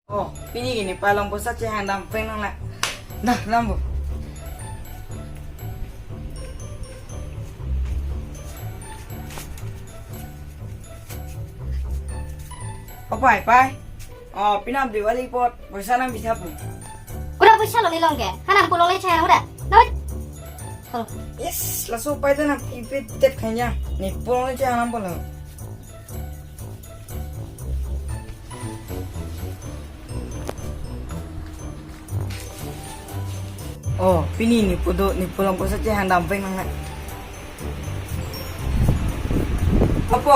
Oh, pini gini palang pusat ceh handam peng nang nak. Dah, lambo. Opai, pai. Oh, pinam Diwali pot. Pesa nang bisa pun. Udah pesa lo nilong ke? Hanam pulau le caya udah. Dapat. Kalau Yes, langsung pai tu nak ipit tep kanya. Ni pulang ceh handam pulang. Oh, pini ni pulang pusat ceh handam peng nang nak. Apa?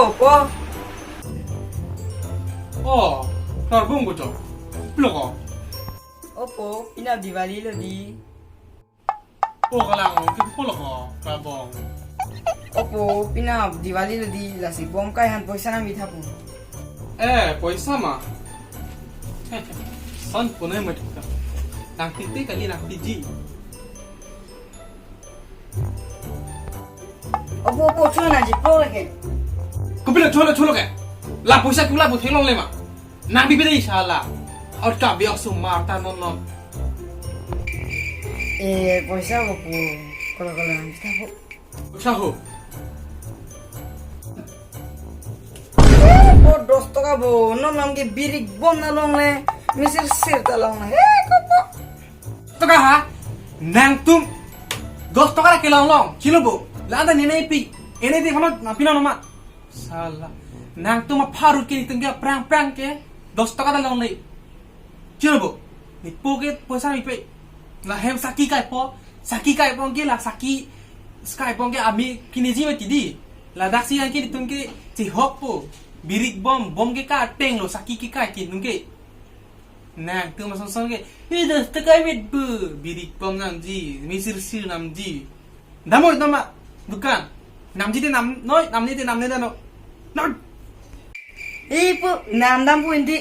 Oh, karbon ko to. Ploko. Opo, pinam Diwali lo di. Oh, kalang ploko. Karbon. Opo, pinam Diwali lo di lasi bom kai han pesa nang bisa pun. Paisa ma. San punay matika. Nang titi kali nang tiji. Opo, cuma nanti pulang lagi. Kupila cholo ke. La paisa kula bu thelong le ma. Nang bibide inshallah. Aur ka biak su marta non. Pesa opo, kalau nang bisa pun. Saho. Oh, dos toka bo, nom nam ke birik bom na long le, misir sir ta long le. Kopo. To ka ha? Nang tum. Dos to ka ke long. Chilo bu. La da ni nei pi. Ene de phalo na pina no ma. Sala. Nang tum ma pharu ke ni tengga prang ke. Dos to ka da long nei. Chilo bu. Ni poket paisa ni pe. La hem saki kai po. Saki kai pong ke la saki. Sky pong ke ami kiniji ma tidi. La daksi yang ke tum ke ti hop po. Birik bom ke ka teng lo saki ke ka ke nungke. Nang tum ma song ke. Ni dos to ka mit bu. Birik bom nam ji. Misir sir nam ji. Damo nama bukan. Nam ji te nam noi, nam ni te nam ne da no. No. Po, nam dam pun di.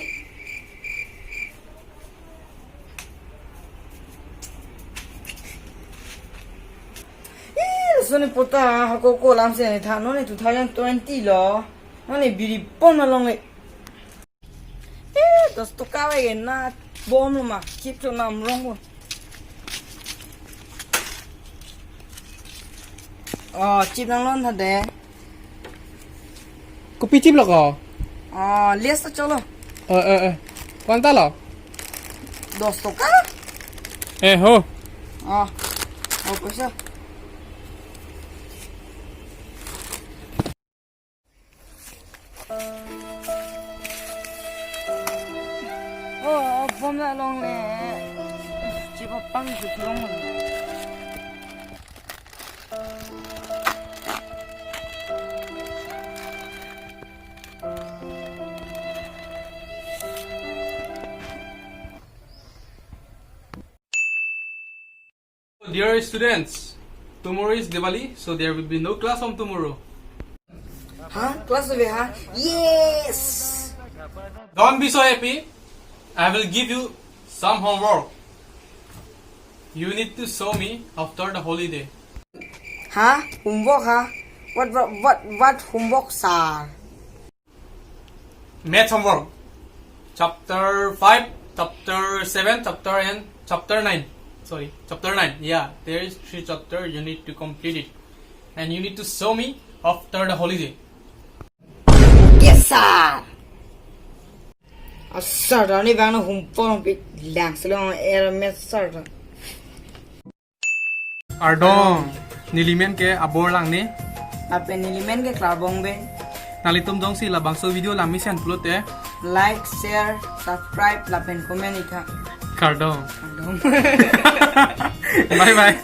Soni pota ko lam se ni tha no ni 2020 lo. No ni birik bom na long le. Dos toka we na bom lo ma, keep to nam long pun. Oh, chip nang lon thật đấy. Kopi chip lo ko. Lihat sa cholo. Kwanta lo? Dos toka. Ho. Pesa. Bom na long le. Chip pang su long. Dear students, tomorrow is Diwali, so there will be no class from tomorrow. Hah? Kelas lebih ha? Yes. Don't be so happy. I will give you some homework. You need to show me after the holiday. Hah? Homework ha? What homework sir? Math homework. Chapter 5, Chapter 7, Chapter 9. Sorry, Chapter 9. Yeah, there is 3 chapters. You need to complete it. And you need to show me after the holiday. Yes sir. Sir, ni bang na homework bit lang selong met sir. Ardong, nilimen ke abor lang ni. Apa nilimen ke klarbong be? Nalitum dong si labang so video lami sian pulot eh. Like, share, subscribe, lapen komen ika. Kardong. Andong. Bye bye.